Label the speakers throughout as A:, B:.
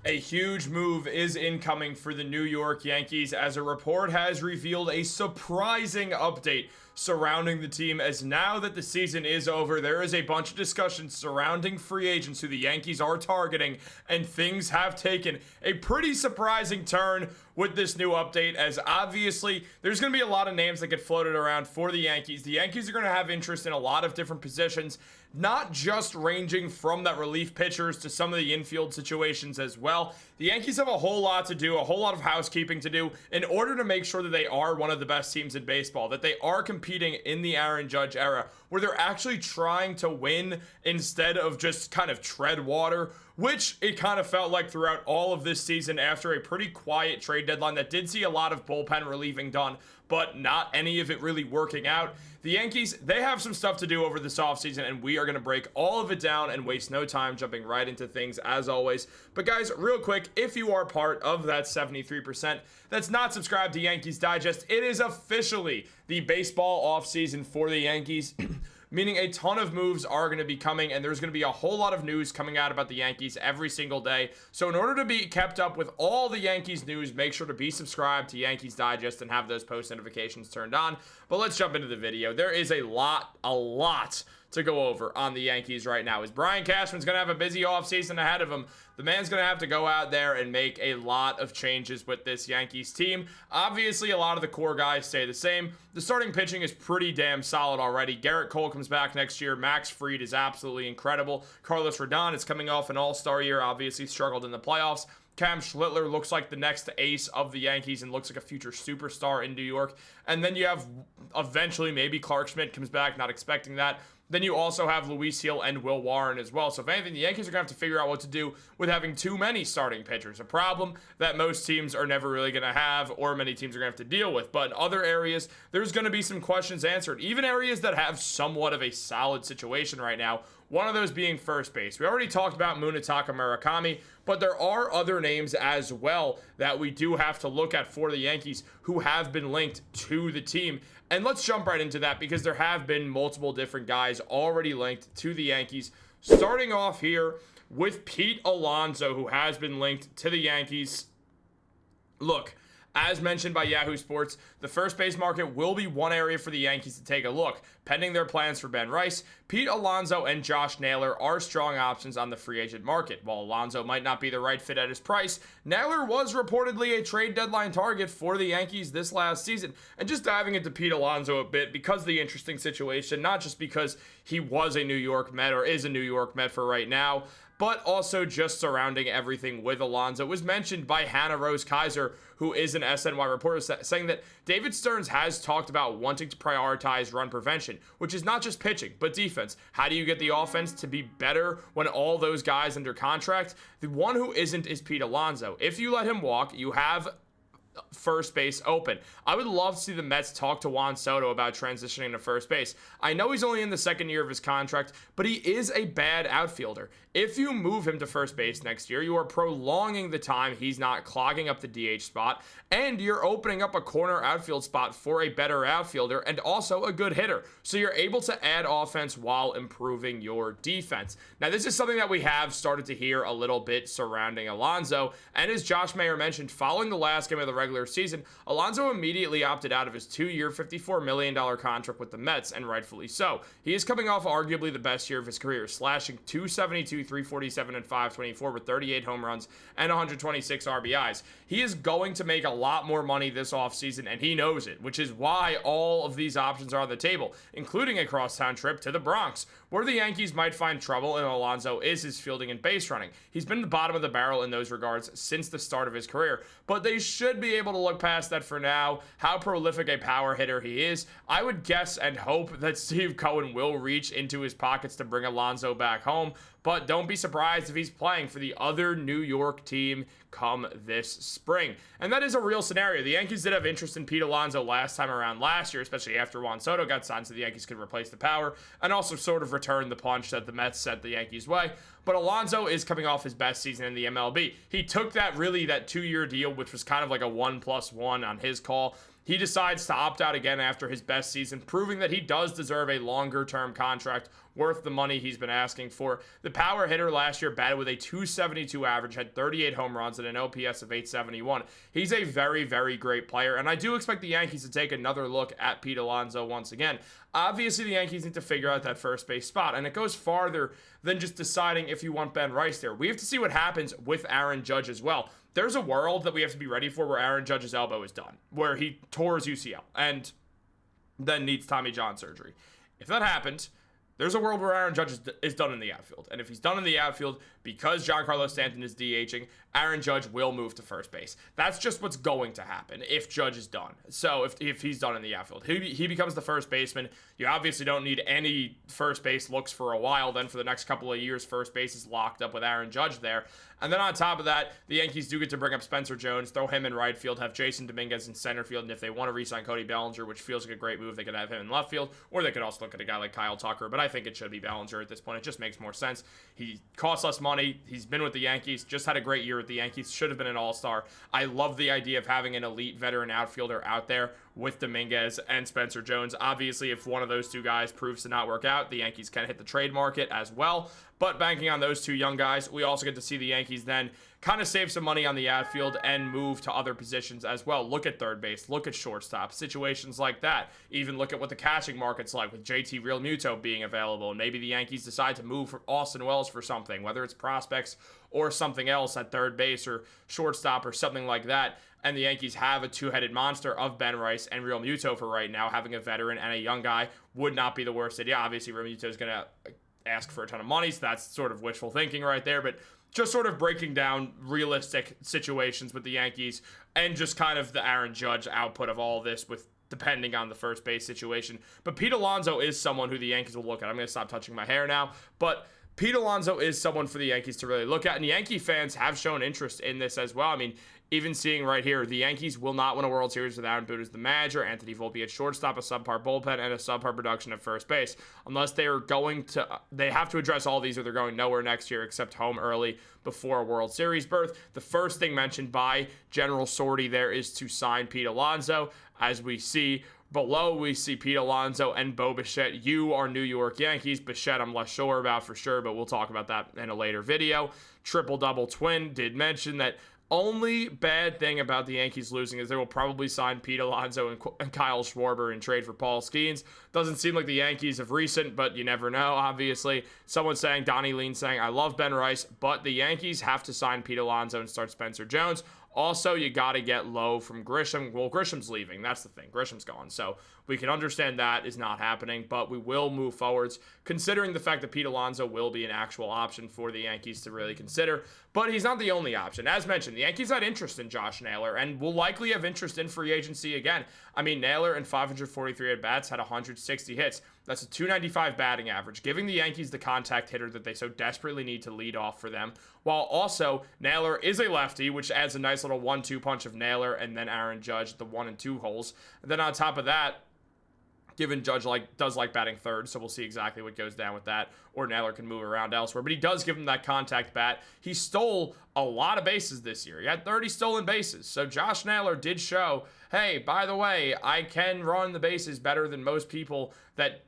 A: A huge move is incoming for the New York Yankees as a report has revealed a surprising update surrounding the team, as now that the season is over, there is a bunch of discussion surrounding free agents who the Yankees are targeting, and things have taken a pretty surprising turn with this new update, as obviously there's going to be a lot of names that get floated around for the Yankees. The Yankees are going to have interest in a lot of different positions, not just ranging from that relief pitchers to some of the infield situations as well. The Yankees have a whole lot to do, a whole lot of housekeeping to do in order to make sure that they are one of the best teams in baseball, that they are competing in the Aaron Judge era, where they're actually trying to win instead of just kind of tread water, which it kind of felt like throughout all of this season after a pretty quiet trade deadline that did see a lot of bullpen relieving done, but not any of it really working out. The Yankees, they have some stuff to do over this offseason, and we are going to break all of it down and waste no time jumping right into things as always. But guys, real quick, if you are part of that 73% that's not subscribed to Yankees Digest, it is officially the baseball offseason for the Yankees. Meaning a ton of moves are going to be coming, and there's going to be a whole lot of news coming out about the Yankees every single day. So in order to be kept up with all the Yankees news, make sure to be subscribed to Yankees Digest and have those post notifications turned on. But let's jump into the video. There is a lot to go over on the Yankees right now. As Brian Cashman's going to have a busy offseason ahead of him, the man's going to have to go out there and make a lot of changes with this Yankees team. Obviously, a lot of the core guys stay the same. The starting pitching is pretty damn solid already. Gerrit Cole comes back next year. Max Fried is absolutely incredible. Carlos Rodon is coming off an all-star year, obviously struggled in the playoffs. Cam Schlittler looks like the next ace of the Yankees and looks like a future superstar in New York. And then you have eventually maybe Clark Schmidt comes back, not expecting that. Then you also have Luis Hill and Will Warren as well. So if anything, the Yankees are going to have to figure out what to do with having too many starting pitchers. A problem that most teams are never really going to have, or many teams are going to have to deal with. But in other areas, there's going to be some questions answered. Even areas that have somewhat of a solid situation right now. One of those being first base. We already talked about Munetaka Murakami, but there are other names as well that we do have to look at for the Yankees who have been linked to the team. And let's jump right into that because there have been multiple different guys already linked to the Yankees. Starting off here with Pete Alonso, who has been linked to the Yankees. Look, as mentioned by Yahoo Sports, the first base market will be one area for the Yankees to take a look. Pending their plans for Ben Rice, Pete Alonso and Josh Naylor are strong options on the free agent market. While Alonso might not be the right fit at his price, Naylor was reportedly a trade deadline target for the Yankees this last season. And just diving into Pete Alonso a bit, because of the interesting situation, not just because he was a New York Met or is a New York Met for right now, but also just surrounding everything with Alonso, was mentioned by Hannah Rose Kaiser, who is an SNY reporter, saying that David Stearns has talked about wanting to prioritize run prevention, which is not just pitching, but defense. How do you get the offense to be better when all those guys under contract? The one who isn't is Pete Alonso. If you let him walk, you have first base open. I would love to see the Mets talk to Juan Soto about transitioning to first base. I know he's only in the second year of his contract, but he is a bad outfielder. If you move him to first base next year, you are prolonging the time he's not clogging up the DH spot, and you're opening up a corner outfield spot for a better outfielder and also a good hitter. So you're able to add offense while improving your defense. Now, this is something that we have started to hear a little bit surrounding Alonso, and as Josh Mayer mentioned, following the last game of the regular season, Alonso immediately opted out of his 2-year, $54 million contract with the Mets, and rightfully so. He is coming off arguably the best year of his career, slashing .272, .347, and .524 with 38 home runs and 126 RBIs. He is going to make a lot more money this offseason, and he knows it, which is why all of these options are on the table, including a crosstown trip to the Bronx. Where the Yankees might find trouble in Alonso is his fielding and base running. He's been the bottom of the barrel in those regards since the start of his career, but they should be able to look past that for now. How prolific a power hitter he is, I would guess and hope that Steve Cohen will reach into his pockets to bring Alonso back home, but don't be surprised if he's playing for the other New York team come this spring. And that is a real scenario. The Yankees did have interest in Pete Alonso last time around last year, especially after Juan Soto got signed, so the Yankees could replace the power and also sort of return the punch that the Mets sent the Yankees' way. But Alonso is coming off his best season in the MLB. He took that 2-year deal, which was kind of like a 1+1 on his call. He decides to opt out again after his best season, proving that he does deserve a longer-term contract worth the money he's been asking for. The power hitter last year batted with a 272 average, had 38 home runs and an OPS of 871. He's a very, very great player, and I do expect the Yankees to take another look at Pete Alonso once again. Obviously, the Yankees need to figure out that first base spot, and it goes farther than just deciding if you want Ben Rice there. We have to see what happens with Aaron Judge as well. There's a world that we have to be ready for where Aaron Judge's elbow is done, where he tore his UCL and then needs Tommy John surgery. If that happened, there's a world where Aaron Judge is done in the outfield. And if he's done in the outfield because Giancarlo Stanton is DHing, Aaron Judge will move to first base. That's just what's going to happen if Judge is done. So if he's done in the outfield, he becomes the first baseman. You obviously don't need any first base looks for a while. Then for the next couple of years, first base is locked up with Aaron Judge there. And then on top of that, the Yankees do get to bring up Spencer Jones, throw him in right field, have Jason Dominguez in center field, and if they want to re-sign Cody Bellinger, which feels like a great move, they could have him in left field, or they could also look at a guy like Kyle Tucker, but I think it should be Bellinger at this point. It just makes more sense. He costs less money. He's been with the Yankees, just had a great year with the Yankees, should have been an all-star. I love the idea of having an elite veteran outfielder out there with Dominguez and Spencer Jones. Obviously, if one of those two guys proves to not work out, the Yankees can hit the trade market as well. But banking on those two young guys, we also get to see the Yankees then kind of save some money on the outfield and move to other positions as well. Look at third base, look at shortstop, situations like that. Even look at what the catching market's like with JT Realmuto being available. Maybe the Yankees decide to move for Austin Wells for something, whether it's prospects or something else at third base or shortstop or something like that. And the Yankees have a two-headed monster of Ben Rice and Realmuto for right now. Having a veteran and a young guy would not be the worst idea. Obviously, Realmuto is going to ask for a ton of money, so that's sort of wishful thinking right there. But just sort of breaking down realistic situations with the Yankees and just kind of the Aaron Judge output of all this with depending on the first base situation. But Pete Alonso is someone who the Yankees will look at. I'm going to stop touching my hair now. But Pete Alonso is someone for the Yankees to really look at. And Yankee fans have shown interest in this as well. I mean, even seeing right here, the Yankees will not win a World Series without Aaron Boone as the manager, Anthony Volpe at shortstop, a subpar bullpen, and a subpar production at first base. Unless they are going to, they have to address all these or they're going nowhere next year except home early before a World Series berth. The first thing mentioned by General Sortie there is to sign Pete Alonso. As we see below, we see Pete Alonso and Bo Bichette. You are New York Yankees. Bichette, I'm less sure about for sure, but we'll talk about that in a later video. Triple-double twin did mention that only bad thing about the Yankees losing is they will probably sign Pete Alonso and Kyle Schwarber in trade for Paul Skeens. Doesn't seem like the Yankees of recent, but you never know, obviously. Someone saying, Donnie Lean saying, I love Ben Rice, but the Yankees have to sign Pete Alonso and start Spencer Jones. Also, you got to get Lowe from Grisham. Well, Grisham's leaving. That's the thing. Grisham's gone. So we can understand that is not happening, but we will move forwards, considering the fact that Pete Alonso will be an actual option for the Yankees to really consider. But he's not the only option. As mentioned, the Yankees had interest in Josh Naylor and will likely have interest in free agency again. I mean, Naylor in 543 at-bats had 160 hits. That's a 295 batting average, giving the Yankees the contact hitter that they so desperately need to lead off for them. While also, Naylor is a lefty, which adds a nice little 1-2 punch of Naylor and then Aaron Judge at the 1 and 2 holes. And then on top of that, given Judge does like batting third, so we'll see exactly what goes down with that, or Naylor can move around elsewhere, but he does give him that contact bat. He stole a lot of bases this year. He had 30 stolen bases, so Josh Naylor did show, hey, by the way, I can run the bases better than most people that,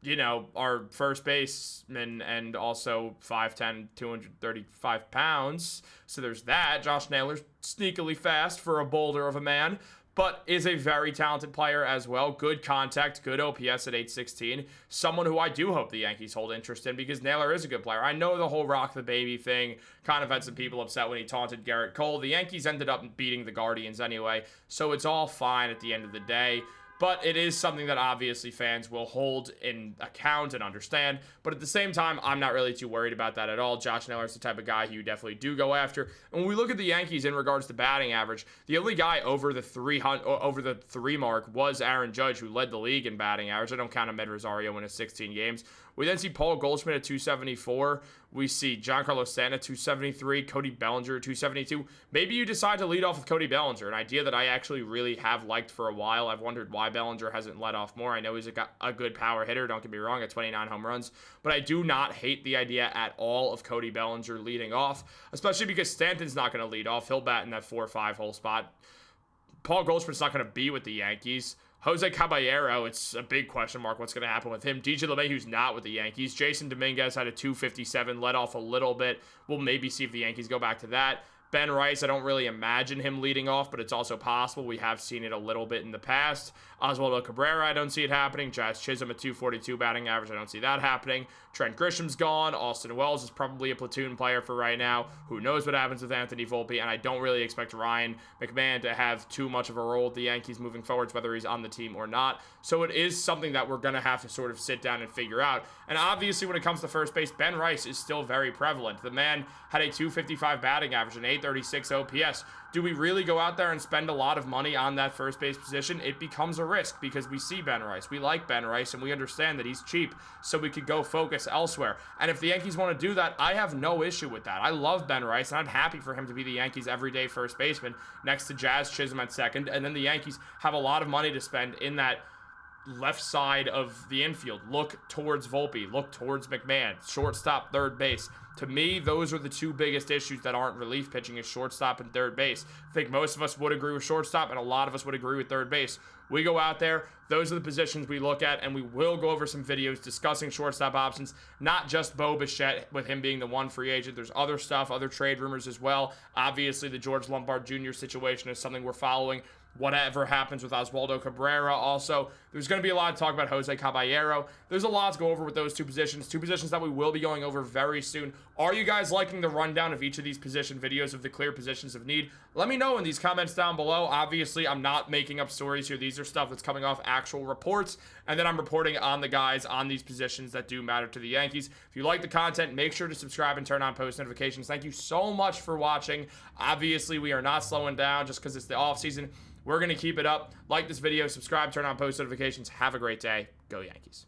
A: you know, are first basemen and also 5'10", 235 pounds. So there's that. Josh Naylor's sneakily fast for a boulder of a man, but is a very talented player as well. Good contact, good OPS at 816. Someone who I do hope the Yankees hold interest in because Naylor is a good player. I know the whole rock the baby thing kind of had some people upset when he taunted Gerrit Cole. The Yankees ended up beating the Guardians anyway, so it's all fine at the end of the day. But it is something that obviously fans will hold in account and understand. But at the same time, I'm not really too worried about that at all. Josh Naylor is the type of guy who you definitely do go after. And when we look at the Yankees in regards to batting average, the only guy over the 3 mark was Aaron Judge, who led the league in batting average. I don't count Ahmed Rosario in his 16 games. We then see Paul Goldschmidt at 274. We see Giancarlo Stanton at 273. Cody Bellinger at 272. Maybe you decide to lead off with Cody Bellinger, an idea that I actually really have liked for a while. I've wondered why Bellinger hasn't led off more. I know he's a good power hitter, don't get me wrong, at 29 home runs. But I do not hate the idea at all of Cody Bellinger leading off, especially because Stanton's not going to lead off. He'll bat in that 4 or 5 hole spot. Paul Goldschmidt's not going to be with the Yankees. Jose Caballero, it's a big question mark what's going to happen with him. DJ LeMahieu's not with the Yankees. Jason Dominguez had a 257, let off a little bit. We'll maybe see if the Yankees go back to that. Ben Rice, I don't really imagine him leading off, but it's also possible. We have seen it a little bit in the past. Oswaldo Cabrera, I don't see it happening. Jazz Chisholm at 242 batting average, I don't see that happening. Trent Grisham's gone. Austin Wells is probably a platoon player for right now. Who knows what happens with Anthony Volpe, and I don't really expect Ryan McMahon to have too much of a role with the Yankees moving forwards, whether he's on the team or not. So it is something that we're going to have to sort of sit down and figure out. And obviously when it comes to first base, Ben Rice is still very prevalent. The man had a 255 batting average and 836 OPS. Do we really go out there and spend a lot of money on that first base position? It becomes a risk because we see Ben Rice. We like Ben Rice, and we understand that he's cheap, so we could go focus elsewhere. And if the Yankees want to do that, I have no issue with that. I love Ben Rice, and I'm happy for him to be the Yankees' everyday first baseman next to Jazz Chisholm at second. And then the Yankees have a lot of money to spend in that left side of the infield. Look towards Volpe, look towards McMahon, shortstop, third base. To me, those are the two biggest issues that aren't relief pitching, is shortstop and third base. I think most of us would agree with shortstop, and a lot of us would agree with third base. We go out there, those are the positions we look at, and we will go over some videos discussing shortstop options, not just Bo Bichette with him being the one free agent. There's other stuff, other trade rumors as well. Obviously, the George Lombard Jr. situation is something we're following. Whatever happens with Oswaldo Cabrera. Also, there's going to be a lot of talk about Jose Caballero. There's a lot to go over with those two positions that we will be going over very soon. Are you guys liking the rundown of each of these position videos of the clear positions of need? Let me know in these comments down below. Obviously, I'm not making up stories here. These are stuff that's coming off actual reports, and then I'm reporting on the guys on these positions that do matter to the Yankees. If you like the content, make sure to subscribe and turn on post notifications. Thank you so much for watching. Obviously, we are not slowing down just because it's the offseason. We're going to keep it up. Like this video, subscribe, turn on post notifications. Have a great day. Go Yankees.